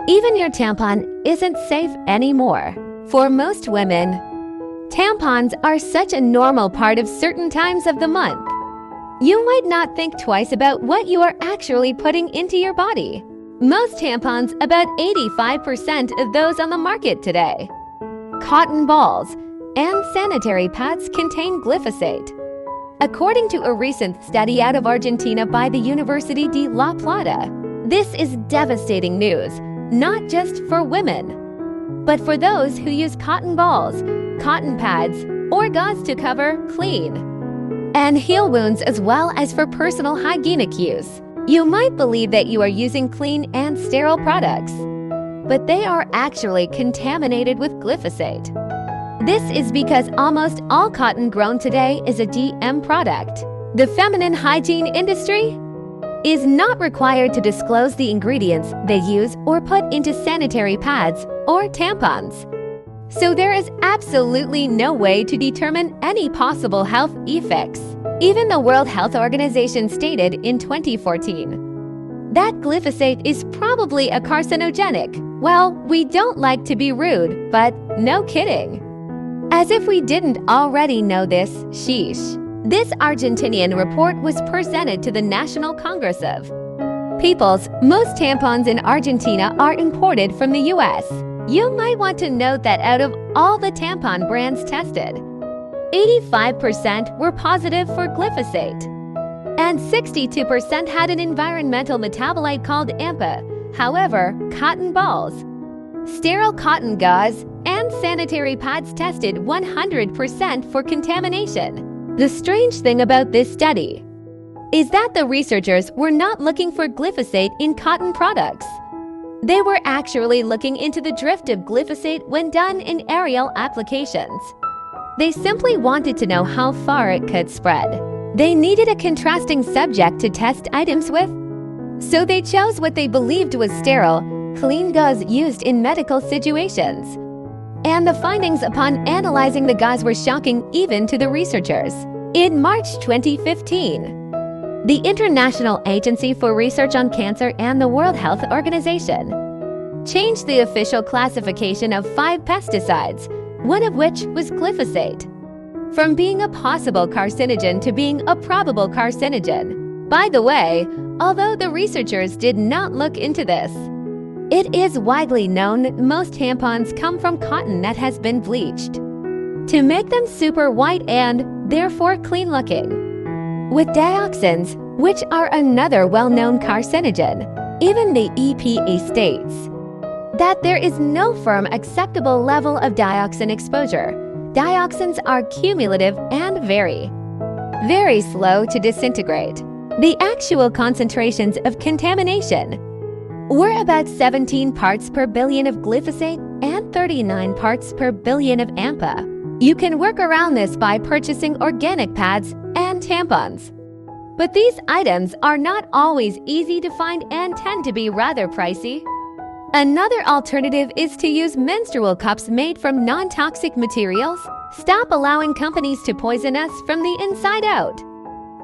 Even your tampon isn't safe anymore. For most women, tampons are such a normal part of certain times of the month. You might not think twice about what you are actually putting into your body. Most tampons, about 85% of those on the market today, cotton balls, and sanitary pads contain glyphosate. According to a recent study out of Argentina by the University de La Plata, this is devastating news, not just for women, but for those who use cotton balls, cotton pads, or gauze to cover, clean, and heal wounds, as well as for personal hygienic use. You might believe that you are using clean and sterile products, but they are actually contaminated with glyphosate. This is because almost all cotton grown today is a GM product. The feminine hygiene industry is not required to disclose the ingredients they use or put into sanitary pads or tampons. So there is absolutely no way to determine any possible health effects. Even the World Health Organization stated in 2014 that glyphosate is probably a carcinogenic. Well, we don't like to be rude, but no kidding. As if we didn't already know this, sheesh. This Argentinian report was presented to the National Congress of Peoples. Most tampons in Argentina are imported from the US. You might want to note that out of all the tampon brands tested, 85% were positive for glyphosate, and 62% had an environmental metabolite called AMPA. However, cotton balls, sterile cotton gauze, and sanitary pads tested 100% for contamination. The strange thing about this study is that the researchers were not looking for glyphosate in cotton products. They were actually looking into the drift of glyphosate when done in aerial applications. They simply wanted to know how far it could spread. They needed a contrasting subject to test items with, so they chose what they believed was sterile, clean gauze used in medical situations. And the findings upon analyzing the gauze were shocking even to the researchers. In March 2015, the International Agency for Research on Cancer and the World Health Organization changed the official classification of 5 pesticides, one of which was glyphosate, from being a possible carcinogen to being a probable carcinogen. By the way, although the researchers did not look into this, it is widely known that most tampons come from cotton that has been bleached to make them super white and, therefore, clean-looking. With dioxins, which are another well-known carcinogen, even the EPA states that there is no firm acceptable level of dioxin exposure. Dioxins are cumulative and very slow to disintegrate. The actual concentrations of contamination were about 17 parts per billion of glyphosate and 39 parts per billion of AMPA. You can work around this by purchasing organic pads and tampons. But these items are not always easy to find and tend to be rather pricey. Another alternative is to use menstrual cups made from non-toxic materials. Stop allowing companies to poison us from the inside out.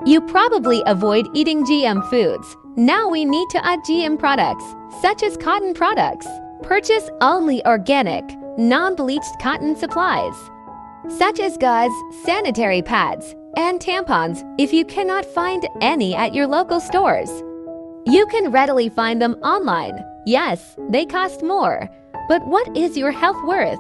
You probably avoid eating GM foods. Now we need to add GM products, such as cotton products. Purchase only organic, non-bleached cotton supplies, such as gauze, sanitary pads, and tampons if you cannot find any at your local stores. You can readily find them online. Yes, they cost more, but what is your health worth?